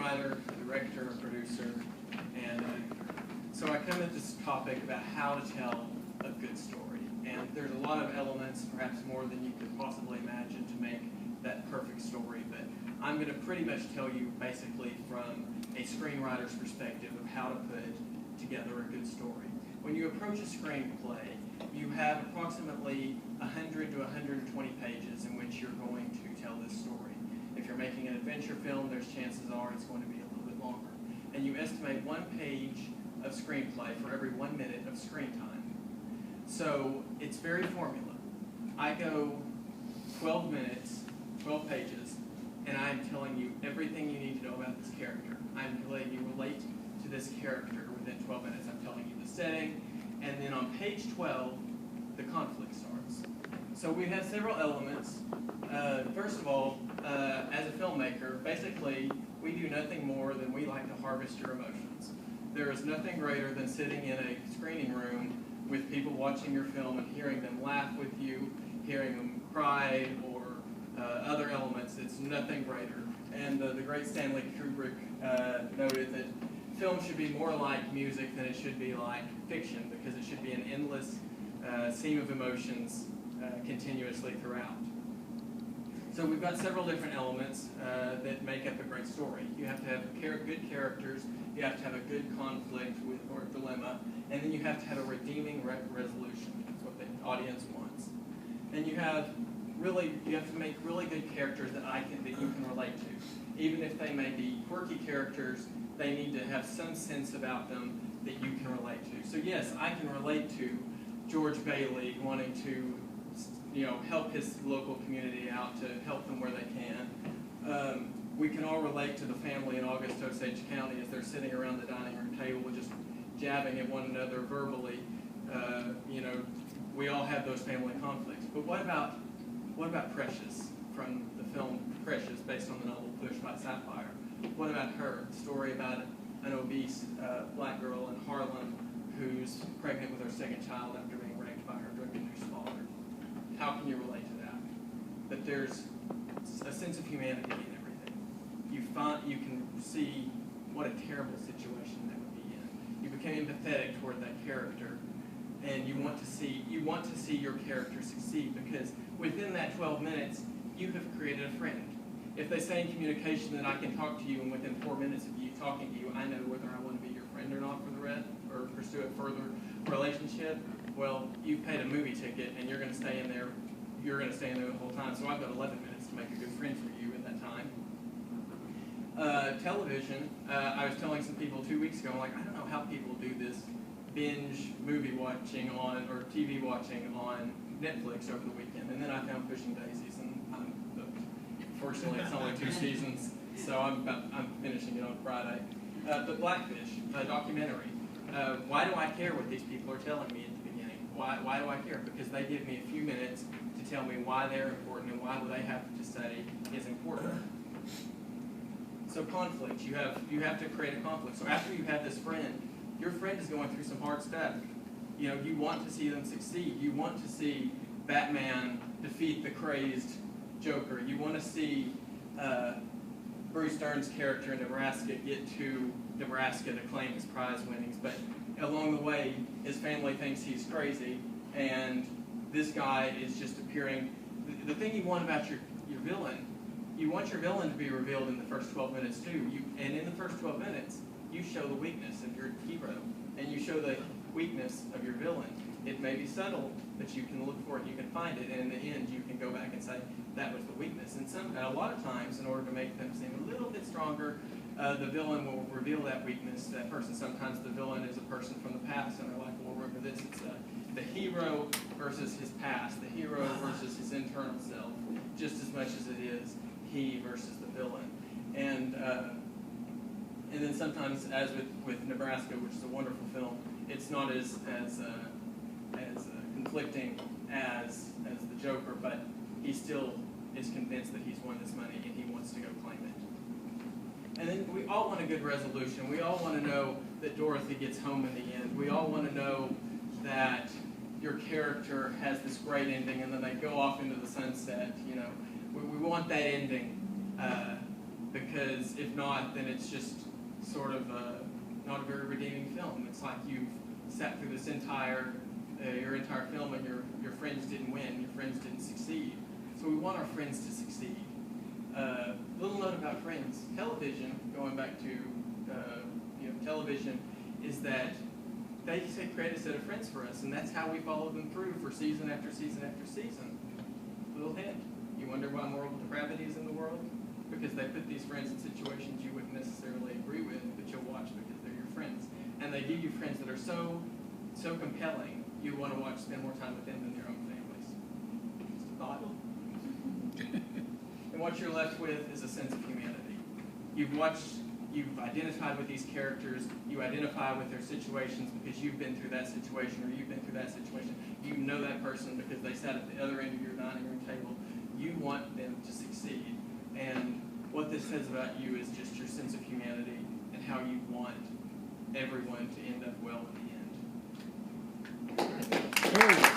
screenwriter, a director, a producer, and so I come at this topic about how to tell a good story. And there's a lot of elements, perhaps more than you could possibly imagine, to make that perfect story. But I'm going to pretty much tell you basically from a screenwriter's perspective of how to put together a good story. When you approach a screenplay, you have approximately 100 to 120 pages in which you're going to tell this story. If you're making an adventure film, there's chances are it's going to be a little bit longer. And you estimate 1 page of screenplay for every 1 minute of screen time. So it's very formula. I go 12 minutes, 12 pages, and I'm telling you everything you need to know about this character. I'm letting you relate to this character within 12 minutes. I'm telling you the setting, and then on page 12, the conflict starts. So we have several elements. First of all, as a filmmaker, basically, we do nothing more than we like to harvest your emotions. There is nothing greater than sitting in a screening room with people watching your film and hearing them laugh with you, hearing them cry, or other elements. It's nothing greater. And the great Stanley Kubrick noted that film should be more like music than it should be like fiction, because it should be an endless seam of emotions continuously throughout. So we've got several different elements that make up a great story. You have to have good characters, you have to have a good conflict or dilemma, and then you have to have a redeeming resolution. That's what the audience wants. And you have to make really good characters that you can relate to. Even if they may be quirky characters, they need to have some sense about them that you can relate to. So yes, I can relate to George Bailey wanting to help his local community out, to help them where they can. We can all relate to the family in August Osage County as they're sitting around the dining room table just jabbing at one another verbally. We all have those family conflicts. But what about Precious from the film Precious, based on the novel Push by Sapphire? What about her? The story about an obese black girl in Harlem who's pregnant with her second child after being raped by her drug-induced father. How can you relate to that? That there's a sense of humanity in everything. You can see what a terrible situation that would be in. You become empathetic toward that character, and you want to see your character succeed, because within that 12 minutes, you have created a friend. If they say in communication that I can talk to you, and within 4 minutes of you talking to you, I know whether I want to be your friend or not for the rest, or pursue a further relationship, well, you've paid a movie ticket, and you're going to stay in there. You're going to stay in there the whole time. So I've got 11 minutes to make a good friend for you in that time. Television. I was telling some people 2 weeks ago, I don't know how people do this binge movie watching or TV watching on Netflix over the weekend. And then I found Pushing Daisies, and I'm hooked. Fortunately, it's only 2 seasons, so I'm finishing it on Friday. But Blackfish, a documentary. Why do I care what these people are telling me at the beginning? Why do I care? Because they give me a few minutes to tell me why they're important and why what they have to say is important. So conflict, you have to create a conflict. So after you have this friend, your friend is going through some hard stuff. You want to see them succeed. You want to see Batman defeat the crazed Joker. You want to see Bruce Dern's character in Nebraska get to Nebraska to claim his prize winnings, but along the way, his family thinks he's crazy, and this guy is just appearing. The thing you want about your villain, you want your villain to be revealed in the first 12 minutes too. And in the first 12 minutes, you show the weakness of your hero, and you show the weakness of your villain. It may be subtle, but you can look for it, you can find it, and in the end, you can go back and say, that was the weakness. And a lot of times, in order to make them seem a little bit stronger, the villain will reveal that weakness to that person. Sometimes the villain is a person from the past, and they're like, well, remember this, it's the hero versus his past, the hero versus his internal self, just as much as it is he versus the villain. And then sometimes, as with Nebraska, which is a wonderful film, it's not as conflicting as the Joker, but he still is convinced that he's won this money and he wants to go claim it. And then we all want a good resolution. We all want to know that Dorothy gets home in the end. We all want to know that your character has this great ending and then they go off into the sunset. We want that ending because if not, then it's just sort of not a very redeeming film. It's like you've sat through this your entire film and your friends didn't win, your friends didn't succeed. So we want our friends to succeed. Little note about Friends. Television, going back to television, is that they create a set of friends for us, and that's how we follow them through for season after season after season. Little hint. You wonder why moral depravity is in the world? Because they put these friends in situations you wouldn't necessarily agree with, but you'll watch because they're your friends. And they give you friends that are so compelling, you want to spend more time with them than your own families. Just a thought. And what you're left with is a sense of humanity. You've identified with these characters, you identify with their situations because you've been through that situation or you've been through that situation. You know that person because they sat at the other end of your dining room table. You want them to succeed. And what this says about you is just your sense of humanity and how you want everyone to end up well in the end.